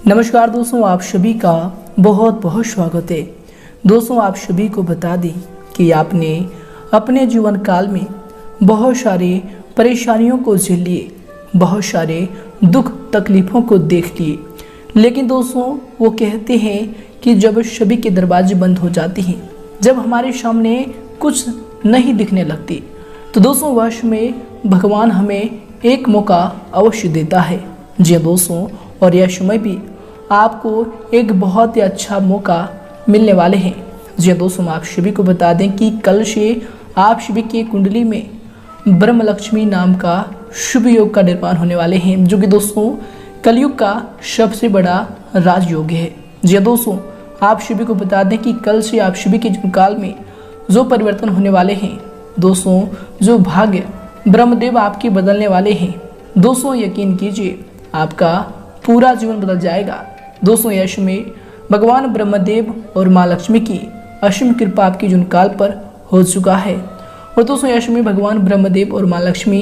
नमस्कार दोस्तों, आप सभी का बहुत बहुत स्वागत है। दोस्तों, आप सभी को बता दें कि आपने अपने जीवन काल में बहुत सारे परेशानियों को झेल लिए, बहुत सारे दुख तकलीफ़ों को देख लिए, लेकिन दोस्तों वो कहते हैं कि जब सभी के दरवाजे बंद हो जाते हैं, जब हमारे सामने कुछ नहीं दिखने लगती, तो दोस्तों वश में भगवान हमें एक मौका अवश्य देता है। जी दोस्तों, और यह समय भी आपको एक बहुत ही अच्छा मौका मिलने वाले हैं। जी दोस्तों, आप सभी को बता दें कि कल से आप सभी की कुंडली में ब्रह्म लक्ष्मी नाम का शुभ योग का निर्माण होने वाले हैं, जो कि दोस्तों कलयुग का सबसे बड़ा राजयोग है। जी दोस्तों, आप सभी को बता दें कि कल से आप सभी के जीवन काल में जो परिवर्तन होने वाले हैं, दोस्तों जो भाग्य ब्रह्मदेव आपके बदलने वाले हैं, दोस्तों यकीन कीजिए आपका पूरा जीवन बदल जाएगा। दोस्तों यश में भगवान ब्रह्मदेव और माँ लक्ष्मी की असीम कृपा आपके जीवन काल पर हो चुका है। और दोस्तों यश में भगवान ब्रह्मदेव और माँ लक्ष्मी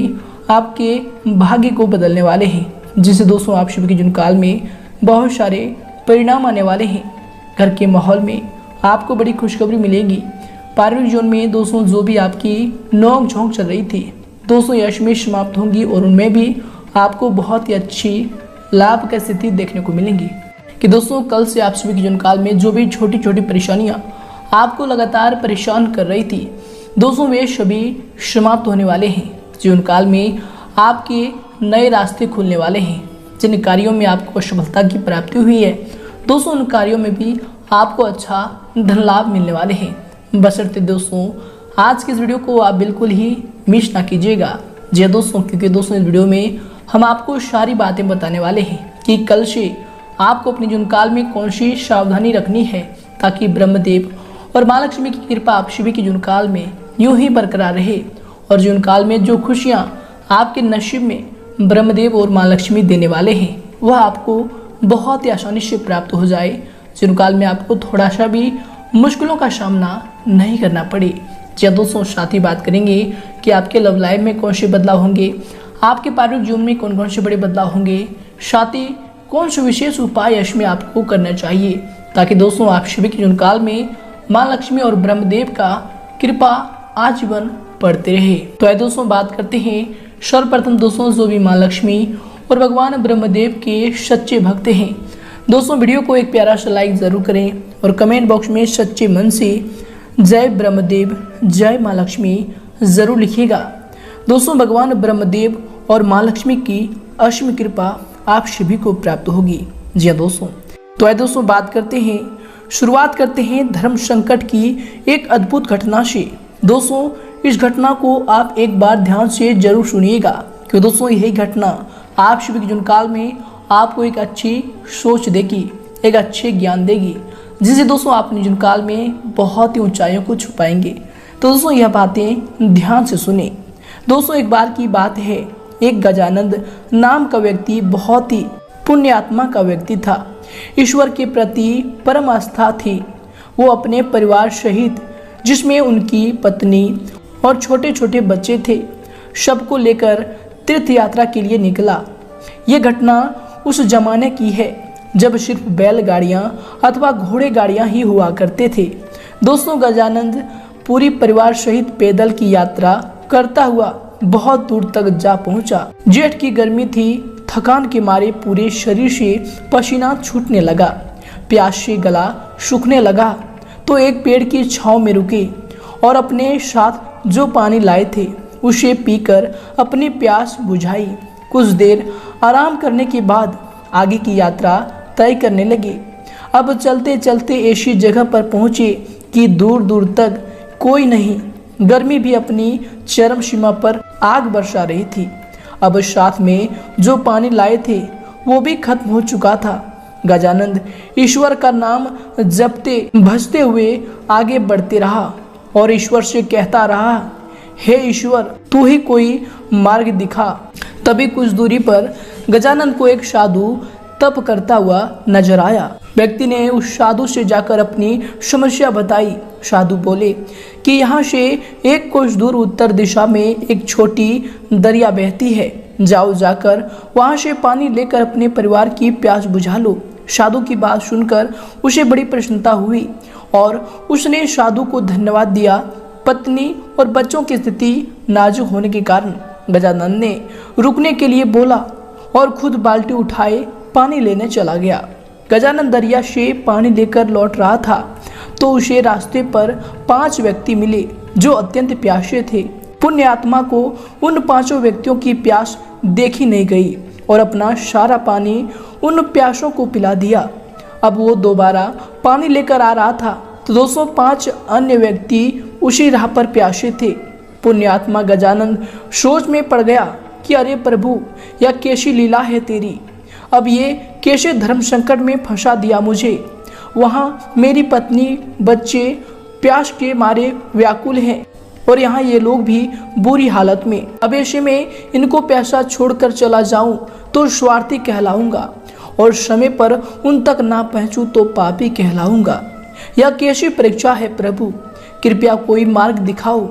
आपके भाग्य को बदलने वाले हैं, जिससे दोस्तों आप सभी के जीवन काल में बहुत सारे परिणाम आने वाले हैं। घर के माहौल में आपको बड़ी खुशखबरी मिलेगी। पारिवारिक जीवन में दोस्तों जो भी आपकी नोक झोंक चल रही थी, दोस्तों यश में समाप्त होंगी और उनमें भी आपको बहुत ही अच्छी लाभ की स्थिति देखने को मिलेंगी। कि दोस्तों कल से आप सभी के जीवन काल में जो भी छोटी छोटी परेशानियां आपको लगातार परेशान कर रही थी, दोस्तों वे सभी समाप्त होने वाले हैं। जीवन काल में आपके नए रास्ते खुलने वाले हैं। जिन कार्यों में आपको सफलता की प्राप्ति हुई है, दोस्तों उन कार्यों में भी आपको अच्छा धन लाभ मिलने वाले हैं। बशर्ते दोस्तों आज के इस वीडियो को आप बिल्कुल ही मिस ना कीजिएगा। जी दोस्तों, क्योंकि दोस्तों इस वीडियो में हम आपको सारी बातें बताने वाले हैं कि कल से आपको अपने जीवन काल में कौन सी सावधानी रखनी है, ताकि ब्रह्मदेव और माँ लक्ष्मी की कृपा आप सभी के जीवन काल में यूं ही बरकरार रहे और जीवन काल में जो खुशियां आपके नसीब में ब्रह्मदेव और माँ लक्ष्मी देने वाले हैं, वह आपको बहुत ही आसानी से प्राप्त हो जाए। जीवन काल में आपको थोड़ा सा भी मुश्किलों का सामना नहीं करना पड़े। जी दोस्तों, साथ ही बात करेंगे कि आपके लव लाइफ में कौन से बदलाव होंगे, आपके पारिवारिक जीवन में कौन कौन से बड़े बदलाव होंगे, साथ ही कौन से विशेष उपाय इसमें आपको करना चाहिए, ताकि दोस्तों आप सभी के जीवन काल में माँ लक्ष्मी और ब्रह्मदेव का कृपा आजीवन बढ़ते रहे। तो दोस्तों बात करते हैं सर्वप्रथम दोस्तों जो भी माँ लक्ष्मी और भगवान ब्रह्मदेव के सच्चे भक्त हैं, दोस्तों वीडियो को एक प्यारा सा लाइक जरूर करें और कमेंट बॉक्स में सच्चे मन से जय ब्रह्मदेव जय माँ लक्ष्मी जरूर लिखिएगा। दोस्तों भगवान ब्रह्मदेव और माँ लक्ष्मी की असीम कृपा आप सभी को प्राप्त होगी। जी हाँ दोस्तों, तो दोस्तों बात करते हैं, शुरुआत करते हैं धर्म संकट की एक अद्भुत घटना से। दोस्तों इस घटना को आप एक बार ध्यान से जरूर सुनिएगा, क्योंकि दोस्तों यही घटना आप सभी के जीवन काल में आपको एक अच्छी सोच देगी, एक अच्छे ज्ञान देगी, जिससे दोस्तों आप अपने जीवन काल में बहुत ही ऊंचाइयों को छू पाएंगे। तो दोस्तों यह बातें ध्यान से सुने। दोस्तों एक बार की बात है, एक गजानंद नाम का व्यक्ति बहुत ही पुण्यात्मा का व्यक्ति था। ईश्वर के प्रति परम आस्था थी। वो अपने परिवार सहित, जिसमें उनकी पत्नी और छोटे छोटे बच्चे थे, सबको लेकर तीर्थ यात्रा के लिए निकला। ये घटना उस जमाने की है जब सिर्फ बैलगाड़ियाँ अथवा घोड़े गाड़ियाँ ही हुआ करते थे। दोस्तों गजानंद पूरी परिवार सहित पैदल की यात्रा करता हुआ बहुत दूर तक जा पहुंचा। जेठ की गर्मी थी, थकान के मारे पूरे शरीर से पसीना छूटने लगा, प्यास से गला सूखने लगा। तो एक पेड़ की छांव में रुके और अपने साथ जो पानी लाए थे उसे पीकर अपनी प्यास बुझाई। कुछ देर आराम करने के बाद आगे की यात्रा तय करने लगे। अब चलते चलते ऐसी जगह पर पहुंचे कि दूर दूर तक कोई नहीं। गर्मी भी अपनी चरम सीमा पर आग बरसा रही थी। अब साथ में जो पानी लाए थे वो भी खत्म हो चुका था। गजानंद ईश्वर का नाम जपते भजते हुए आगे बढ़ते रहा और ईश्वर से कहता रहा, हे ईश्वर तू ही कोई मार्ग दिखा। तभी कुछ दूरी पर गजानंद को एक साधु तप करता हुआ नजर आया। व्यक्ति ने उस साधु से जाकर अपनी समस्या बताई। साधु बोले कि यहाँ से एक कोस दूर उत्तर दिशा में एक छोटी दरिया बहती है, जाओ जाकर वहाँ से पानी लेकर अपने परिवार की प्यास बुझा लो। साधु की बात सुनकर उसे बड़ी प्रसन्नता हुई और उसने साधु को धन्यवाद दिया। पत्नी और बच्चों की स्थिति नाजुक होने के कारण गजानन ने रुकने के लिए बोला और खुद बाल्टी उठाए पानी लेने चला गया। गजानन दरिया से पानी लेकर लौट रहा था तो उसे रास्ते पर 5 व्यक्ति मिले जो अत्यंत प्यासे थे। पुण्य आत्मा को उन 5 व्यक्तियों की प्यास देखी नहीं गई और अपना सारा पानी उन प्यासों को पिला दिया। अब वो दोबारा पानी लेकर आ रहा था तो 205 अन्य व्यक्ति उसी राह पर प्यासे थे। पुण्यात्मा गजानन सोच में पड़ गया कि अरे प्रभु, यह कैसी लीला है तेरी। अब ये कैसे धर्म संकट में फंसा दिया मुझे। वहाँ मेरी पत्नी बच्चे प्यास के मारे व्याकुल हैं और यहाँ ये लोग भी बुरी हालत में। अब ऐसे में इनको पैसा छोड़कर चला जाऊं तो स्वार्थी कहलाऊंगा और समय पर उन तक ना पहुंचूं तो पापी कहलाऊंगा। यह कैसी परीक्षा है प्रभु, कृपया कोई मार्ग दिखाओ।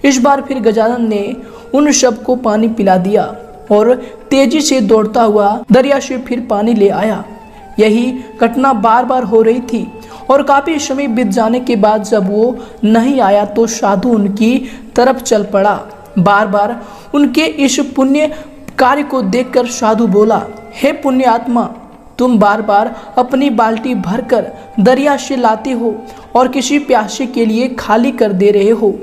इस बार फिर गजानन ने उन सबको पानी पिला दिया और तेजी से दौड़ता हुआ दरिया से फिर पानी ले आया। यही घटना बार बार हो रही थी और काफी समय बीत जाने के बाद जब वो नहीं आया तो साधु उनकी तरफ चल पड़ा। बार बार उनके इस पुण्य कार्य को देखकर साधु बोला, हे पुण्य आत्मा, तुम बार बार अपनी बाल्टी भरकर दरिया से लाते हो और किसी प्यासे के लिए खाली कर दे रहे हो,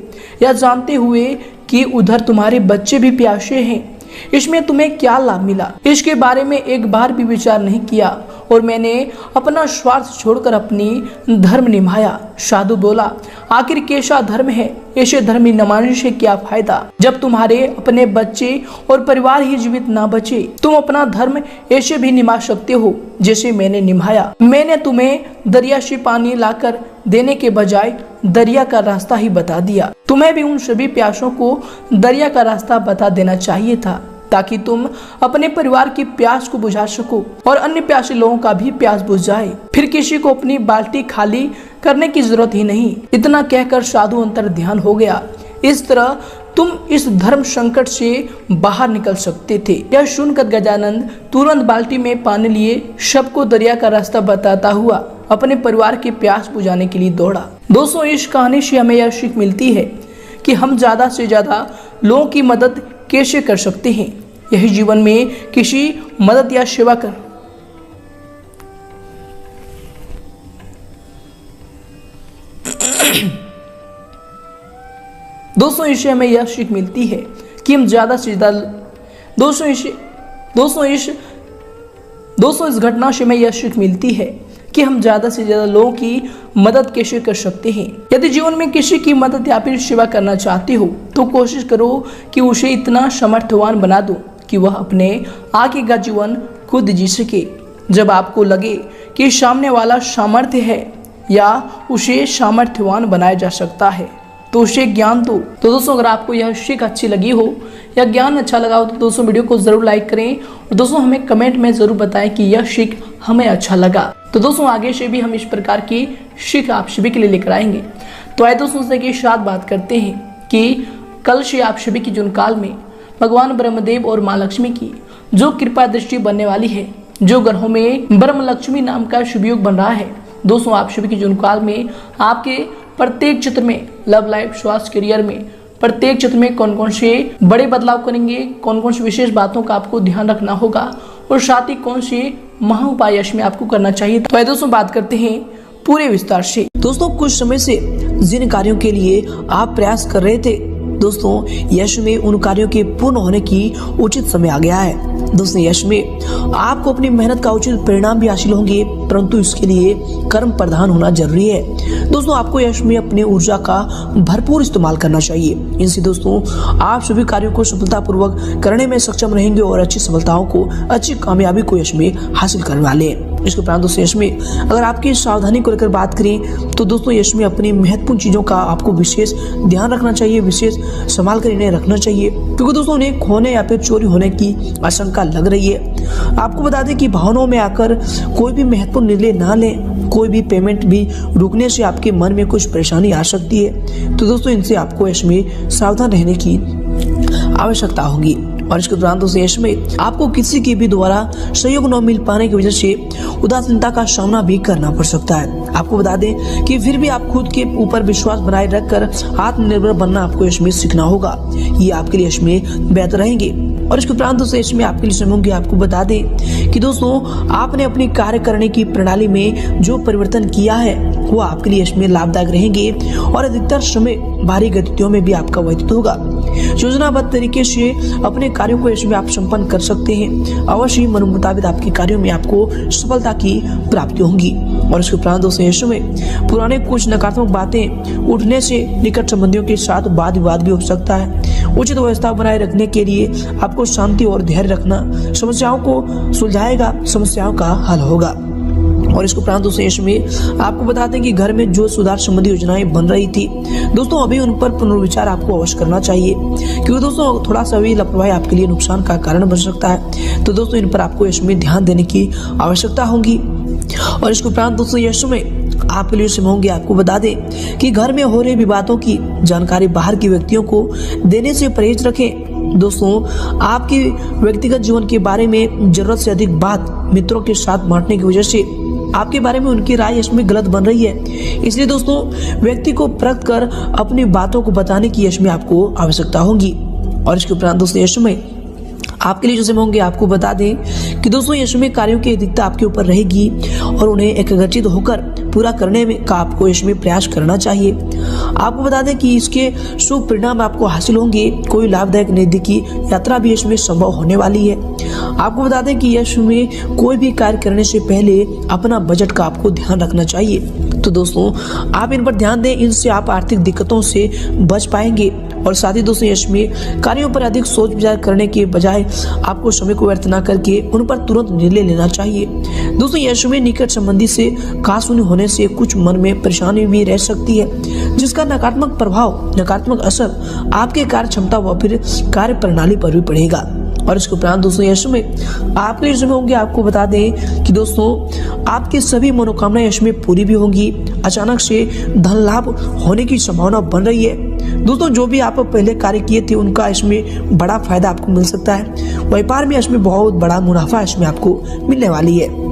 यह जानते हुए कि उधर तुम्हारे बच्चे भी प्यासे हैं। इसमें तुम्हें क्या लाभ मिला? इसके बारे में एक बार भी विचार नहीं किया और मैंने अपना स्वार्थ छोड़कर अपनी धर्म निभाया। साधु बोला, आखिर कैसा धर्म है? ऐसे धर्म न मानने से क्या फायदा जब तुम्हारे अपने बच्चे और परिवार ही जीवित ना बचे। तुम अपना धर्म ऐसे भी निभा सकते हो जैसे मैंने निभाया। मैंने तुम्हें दरिया से पानी लाकर देने के बजाय दरिया का रास्ता ही बता दिया। तुम्हें भी उन सभी प्यासों को दरिया का रास्ता बता देना चाहिए था ताकि तुम अपने परिवार की प्यास को बुझा सको और अन्य प्यासे लोगों का भी प्यास बुझ जाए। फिर किसी को अपनी बाल्टी खाली करने की जरूरत ही नहीं। इतना कहकर साधु अंतर ध्यान हो गया। इस तरह तुम इस धर्म संकट से बाहर निकल सकते थे। यह सुनकर गजानन तुरंत बाल्टी में पानी लिए सबको दरिया का रास्ता बताता हुआ अपने परिवार की प्यास बुझाने के लिए दौड़ा। दोस्तों, इस कहानी से हमें यह सीख मिलती है कि हम ज्यादा से ज्यादा लोगों की मदद कैसे कर सकते हैं। यही जीवन में किसी मदद या सेवा कर दोस्तों, इससे हमें यह सीख मिलती है कि हम ज्यादा से ज्यादा दोस्तों इस घटना से हमें यह सीख मिलती है कि हम ज्यादा से ज्यादा लोगों की मदद कैसे कर सकते हैं। यदि जीवन में किसी की मदद या फिर सेवा करना चाहते हो तो कोशिश करो कि उसे इतना समर्थवान बना दो कि वह अपने आगे का जीवन खुद जी सके। जब आपको लगे कि सामने वाला सामर्थ्य है या उसे सामर्थ्यवान बनाया जा सकता है तो उसे ज्ञान दो। तो दोस्तों, अगर आपको यह सीख अच्छी लगी हो या ज्ञान अच्छा लगा हो तो दोस्तों वीडियो को जरूर लाइक करें और दोस्तों हमें कमेंट में जरूर बताएं कि यह सीख हमें अच्छा लगा। तो दोस्तों आगे से भी हम इस प्रकार की सीख आप सभी के लिए लेकर आएंगे। तो आइए दोस्तों से एक साथ बात करते हैं कि कल से आप सभी की जून काल में भगवान ब्रह्मदेव और माँ लक्ष्मी की जो कृपा दृष्टि बनने वाली है, जो ग्रहों में ब्रह्म लक्ष्मी नाम का शुभ योग बन रहा है। दोस्तों आप सभी की जून काल में आपके प्रत्येक क्षेत्र में लव लाइफ, स्वास्थ्य, करियर में प्रत्येक क्षेत्र में कौन कौन से बड़े बदलाव करेंगे, कौन कौन सी विशेष बातों का आपको ध्यान रखना होगा और साथ ही कौन से महा उपाय इसमें आपको करना चाहिए। तो आइए दोस्तों बात करते हैं पूरे विस्तार से। दोस्तों कुछ समय से जिन कार्यों के लिए आप प्रयास कर रहे थे दोस्तों यश में उन कार्यों के पूर्ण होने की उचित समय आ गया है। दोस्तों यश में आपको अपनी मेहनत का उचित परिणाम भी हासिल होंगे, परंतु इसके लिए कर्म प्रधान होना जरूरी है। दोस्तों आपको यश में अपनी ऊर्जा का भरपूर इस्तेमाल करना चाहिए। इनसे दोस्तों आप सभी कार्यों को सफलतापूर्वक करने में सक्षम रहेंगे और अच्छी सफलताओं को, अच्छी कामयाबी को यश में हासिल करने वाले हैं। इसके उपरांत दोस्तों यश में अगर आपकी सावधानी को लेकर बात करें तो दोस्तों यश में अपनी महत्वपूर्ण चीजों का आपको विशेष ध्यान रखना चाहिए, विशेष संभाल कर इन्हें रखना चाहिए, क्योंकि दोस्तों उन्हें खोने या फिर चोरी होने की आशंका लग रही है। आपको बता दें कि भावनाओं में आकर कोई भी महत्वपूर्ण निर्णय ना लें। कोई भी पेमेंट भी रुकने से आपके मन में कुछ परेशानी आ सकती है। तो दोस्तों इनसे आपको यश में सावधान रहने की आवश्यकता होगी। और इसके दौरान दोस्तों यश में आपको किसी के भी द्वारा सहयोग न मिल पाने की वजह से उदासीनता का सामना भी करना पड़ सकता है। आपको बता दें कि फिर भी आप खुद के ऊपर विश्वास बनाए रखकर आत्मनिर्भर बनना आपको यश में सीखना होगा। ये आपके लिए यश में बेहतर रहेंगे। और इसके उपरांत दोस्तों यश में आपके लिए समय होंगे। आपको बता दें कि दोस्तों आपने अपनी कार्य करने की प्रणाली में जो परिवर्तन किया है वो आपके लिए यश में लाभदायक रहेंगे और अधिकतर समय भारी गतिविधियों में भी आपका व्यतीत होगा। योजनाबद्ध तरीके से अपने कार्यों को यश में आप संपन्न कर सकते हैं। अवश्य मन मुताबिक आपके कार्यों में आपको सफलता की प्राप्ति होगी। और इसके उपरांत दोस्तों यश में पुराने कुछ नकारात्मक बातें उठने से निकट संबंधियों के साथ वाद विवाद भी हो सकता है। उचित व्यवस्था बनाए रखने के लिए आपको शांति और धैर्य रखना समस्याओं को सुलझाएगा, समस्याओं का हल होगा। और इसके उपरांत दोस्तों यश में आपको बता दें कि घर में जो सुधार संबंधी योजनाएं बन रही थी दोस्तों अभी उन पर पुनर्विचार आपको अवश्य करना चाहिए, क्योंकि दोस्तों थोड़ा सा भी लापरवाही आपके लिए नुकसान का कारण बन सकता है। तो दोस्तों इन पर आपको यश में ध्यान देने की आवश्यकता होगी। और इसके उपरांत दोस्तों यश में आपके लिए समय होंगे। आपको बता दें कि घर में हो रहे विवादों की जानकारी बाहर के व्यक्तियों को देने से परहेज रखें। दोस्तों आपके व्यक्तिगत जीवन के बारे में जरूरत से अधिक बात मित्रों के साथ बांटने की वजह से आपके बारे में उनकी राय इसमें गलत बन रही है। इसलिए दोस्तों व्यक्ति को परख कर अपनी बातों को बताने की यश में आपको आवश्यकता होगी। और इसके उपरांत दोस्तों यश में आपके लिए जो समय होंगे। आपको बता दें कि दोस्तों यश में कार्यों की अधिकता आपके ऊपर रहेगी और उन्हें एकाग्रचित होकर पूरा करने में का आपको यश में प्रयास करना चाहिए। आपको बता दें कि इसके शुभ परिणाम आपको हासिल होंगे। कोई लाभदायक नजदीकी यात्रा भी यश में संभव होने वाली है। आपको बता दें कि यश में कोई भी कार्य करने से पहले अपना बजट का आपको ध्यान रखना चाहिए। तो दोस्तों आप इन पर ध्यान दें, इनसे आप आर्थिक दिक्कतों से बच पाएंगे। और साथ ही दोस्तों यश में कार्यों पर अधिक सोच विचार करने के बजाय आपको समय को व्यर्थ न करके उन पर तुरंत निर्णय लेना चाहिए। दोस्तों यश में निकट संबंधी से कहासुनी होने से कुछ मन में परेशानी भी रह सकती है, जिसका नकारात्मक प्रभाव, नकारात्मक असर आपके कार्य क्षमता व फिर कार्य प्रणाली पर भी पड़ेगा। और इसके उपरांत दोस्तों यश में आपके लिए समय होंगे। आपको बता दें कि दोस्तों आपकी सभी मनोकामनाएं यश में पूरी भी होंगी। अचानक से धन लाभ होने की संभावना बन रही है। दोस्तों जो भी आप पहले कार्य किए थे उनका इसमें बड़ा फायदा आपको मिल सकता है। व्यापार में इसमें बहुत बड़ा मुनाफा इसमें आपको मिलने वाली है।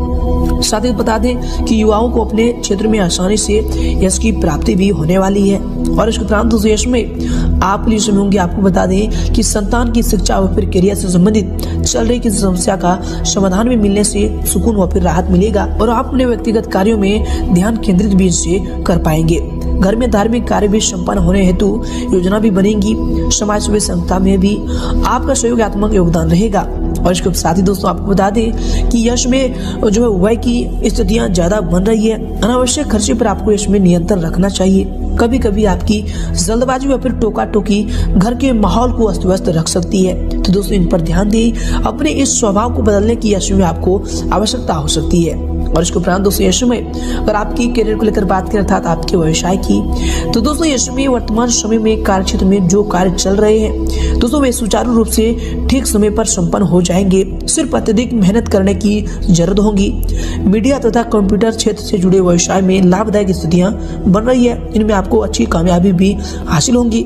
साथ ही बता दें कि युवाओं को अपने क्षेत्र में आसानी से यश की प्राप्ति भी होने वाली है। और इसके उपरांत दोस्तों यश में आप लिए समय होंगे। आपको बता दें कि संतान की शिक्षा व फिर करियर से संबंधित चल रही किसी समस्या का समाधान भी मिलने से सुकून व फिर राहत मिलेगा और आप अपने व्यक्तिगत कार्यों में ध्यान केंद्रित भी इससे कर पाएंगे। घर में धार्मिक कार्य भी संपन्न होने हेतु योजना भी बनेगी। समाज सेवा संस्था में भी आपका सहयोगात्मक योगदान रहेगा। और इसके साथ ही दोस्तों आपको बता दें कि यश में जो है व्यय की स्थितियां ज्यादा बन रही है। अनावश्यक खर्चे पर आपको यश में नियंत्रण रखना चाहिए। कभी कभी आपकी जल्दबाजी या फिर टोका टोकी घर के माहौल को अस्त व्यस्त रख सकती है। तो दोस्तों इन पर ध्यान दें। अपने इस स्वभाव को बदलने की यश में आपको आवश्यकता हो सकती है। और इसके उपरांत दोस्तों यश में अगर आपकी करियर को लेकर बात करें अर्थात आपके व्यवसाय की, तो दोस्तों यश में वर्तमान समय में कार्य क्षेत्र में जो कार्य चल रहे हैं दोस्तों वे सुचारू रूप से ठीक समय पर संपन्न हो जाएंगे। सिर्फ अत्यधिक मेहनत करने की जरूरत होगी। मीडिया तथा कंप्यूटर क्षेत्र से जुड़े व्यवसाय में लाभदायक स्थितियां बन रही है। इनमें आपको अच्छी कामयाबी भी हासिल होंगी।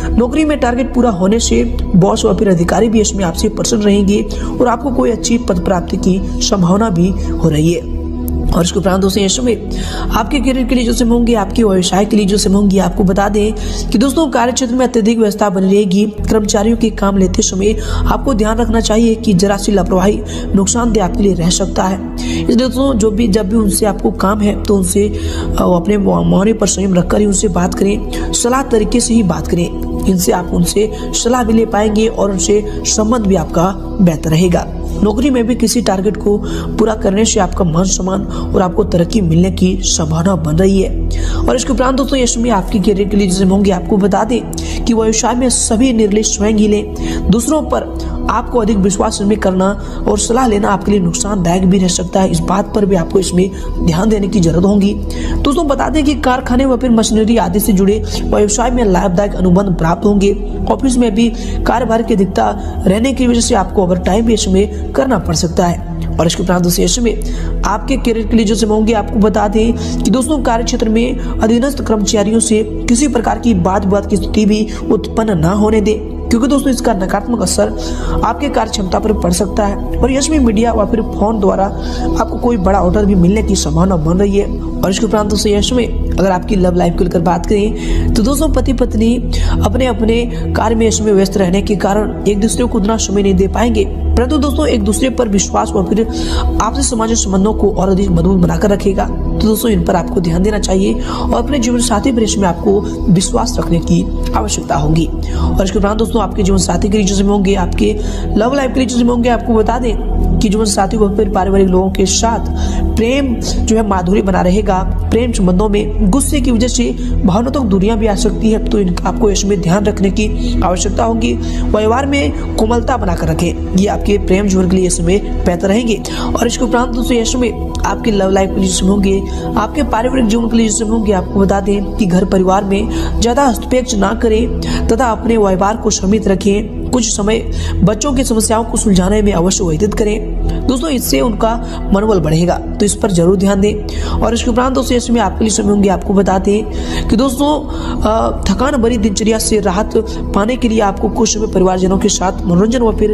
नौकरी में टारगेट पूरा होने से बॉस और फिर अधिकारी भी इसमें आपसे प्रसन्न रहेंगे और आपको कोई अच्छी पद प्राप्ति की संभावना भी हो रही है। और इसके उपरांत दोस्तों यश में आपके करियर के लिए जो समय होंगे, आपके व्यवसाय के लिए जो समय होंगे, आपको बता दें कि दोस्तों कार्य क्षेत्र में अत्यधिक व्यवस्था बनी रहेगी। कर्मचारियों के काम लेते समय आपको ध्यान रखना चाहिए कि जरा सी लापरवाही नुकसानदेह आपके लिए रह सकता है। इसलिए दोस्तों जब भी उनसे आपको काम है तो उनसे अपने मौन पर संयम रखकर ही उनसे बात करें, सलाह तरीके से ही बात करें। इनसे आप उनसे सलाह भी ले पाएंगे और उनसे संबंध भी आपका बेहतर रहेगा। नौकरी में भी किसी टारगेट को पूरा करने से आपका मान सम्मान और आपको तरक्की मिलने की संभावना बन रही है। और इसके उपरांत दोस्तों यश में आपके करियर के लिए जैसे होंगे, आपको बता दें कि व्यवसाय में सभी निर्णय स्वयं ही लें। दूसरों पर आपको अधिक विश्वास करना और सलाह लेना आपके लिए नुकसानदायक भी रह सकता है। इस बात पर भी आपको इसमें ध्यान देने की जरूरत होगी। दोस्तों बता दें कि कारखाने व फिर मशीनरी आदि से जुड़े व्यवसाय में लाभदायक अनुबंध प्राप्त होंगे। ऑफिस में भी कार्यभार की अधिकता रहने की वजह से आपको ओवर टाइम भी इसमें करना पड़ सकता है। और इसके उपरांत दोस्तों यश में आपके करियर के लिए जो समय होंगे, आपको बता दें कि दोस्तों कार्य क्षेत्र में अधीनस्थ कर्मचारियों से किसी प्रकार की वाद विवाद की स्थिति भी उत्पन्न न होने दें। क्योंकि दोस्तों इसका नकारात्मक असर आपके कार्य क्षमता पर पड़ सकता है और यश में मीडिया या फिर फोन द्वारा आपको कोई बड़ा ऑर्डर भी मिलने की संभावना बन रही है। और इसके उपरांत दोस्तों यश में अगर आपकी लव लाइफ को लेकर बात करें तो दोस्तों पति पत्नी अपने अपने कार्य में यश में व्यस्त रहने के कारण एक दूसरे को उतना समय नहीं दे पाएंगे, परंतु दोस्तों एक दूसरे पर विश्वास और फिर आपसी सामाजिक संबंधों को और अधिक मजबूत बनाकर रखेगा। तो दोस्तों इन पर आपको ध्यान देना चाहिए और अपने जीवन साथी पर इसमें आपको विश्वास रखने की आवश्यकता होगी। और इसके उपरांत दोस्तों आपके जीवन साथी के रिलेशनशिप में होंगे, आपके लव लाइफ के रिलेशनशिप में होंगे। आपको बता दें कि जीवन साथी को फिर पारिवारिक लोगों के साथ प्रेम जो है माधुरी बना रहेगा। प्रेम संबंधों में गुस्से की वजह से भावनात्मक दूरियां भी आ सकती है, तो इनका आपको इसमें ध्यान रखने की आवश्यकता होगी। व्यवहार में कोमलता बनाकर रखें, ये आपके प्रेम जीवन के लिए इसमें बेहतर रहेंगे। और इसके उपरांत दोस्तों इसमें आपके लव लाइफ के रिलेशनशिप होंगे, आपके पारिवारिक जीवन के रिलेशनशिप होंगे। आपको बता दें कि घर परिवार में ज्यादा हस्तक्षेप ना करें तथा अपने व्यवहार को सीमित रखें। कुछ समय बच्चों की समस्याओं को सुलझाने में अवश्य व्यतीत करें दोस्तों, इससे उनका मनोबल बढ़ेगा, तो इस पर जरूर ध्यान दें। और इसके उपरांत दोस्तों इसमें आपके लिए समय होंगे। आपको बताते हैं कि दोस्तों थकान भरी दिनचर्या से राहत पाने के लिए आपको कुछ समय परिवारजनों के साथ मनोरंजन व फिर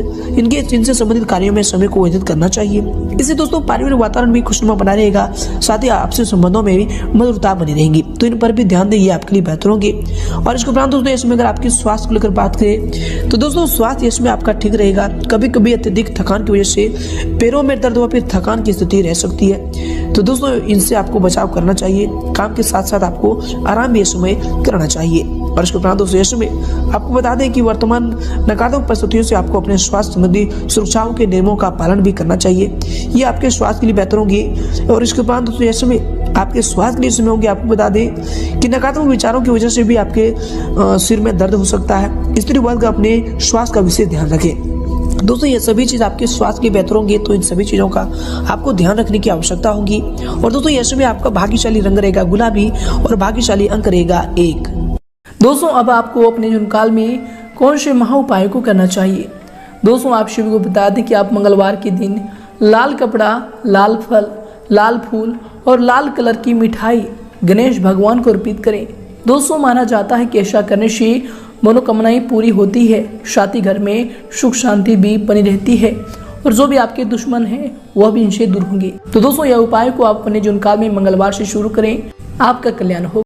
इनसे संबंधित कार्यों में समय को व्यतीत करना चाहिए। इससे दोस्तों पारिवारिक वातावरण भी खुशनुमा बना रहेगा, साथ ही आपसी संबंधों में भी मधुरता बनी रहेगी, तो इन पर भी ध्यान दें, ये आपके लिए बेहतर होंगे। और इसके उपरांत दोस्तों इसमें अगर आपकी स्वास्थ्य को लेकर बात करें तो दोस्तों स्वास्थ्य इसमें आपका ठीक रहेगा। कभी कभी अत्यधिक थकान की वजह से पैरों में दर्द व फिर थकान की स्थिति रह सकती है, तो दोस्तों इनसे आपको बचाव करना चाहिए। काम के साथ साथ आपको आराम भी इस समय करना चाहिए। और इसके उपरांत दोस्तों इस समय आपको बता दें कि वर्तमान नकारात्मक परिस्थितियों से आपको अपने स्वास्थ्य संबंधी सुरक्षाओं के नियमों का पालन भी करना चाहिए, ये आपके स्वास्थ्य के लिए बेहतर होंगी। और इसके उपरांत दोस्तों इस समय आपके स्वास्थ्य के लिए समय होंगे। आपको बता दें कि नकारात्मक विचारों की वजह से भी आपके सिर में दर्द हो सकता है। स्त्री वर्ग अपने स्वास्थ्य का विशेष ध्यान रखें दोस्तों, ये सभी चीज आपके स्वास्थ्य के बेहतर होंगे, तो इन सभी चीजों का आपको ध्यान रखने की आवश्यकता होगी। और दोस्तों यश में आपका भाग्यशाली रंग रहेगा गुलाबी और भाग्यशाली अंक रहेगा 1। दोस्तों अब आपको अपने जीवन काल में कौन से महा उपायों को करना चाहिए। दोस्तों आप सभी को बता दें कि आप मंगलवार के दिन लाल कपड़ा, लाल फल, लाल फूल और लाल कलर की मिठाई गणेश भगवान को अर्पित करें। दोस्तों माना जाता है कि ऐसा करने से मनोकामनाएं पूरी होती है, साथ ही घर में सुख शांति भी बनी रहती है और जो भी आपके दुश्मन हैं वह भी इनसे दूर होंगे। तो दोस्तों यह उपाय को आप अपने जीवन काल में मंगलवार से शुरू करें, आपका कल्याण हो।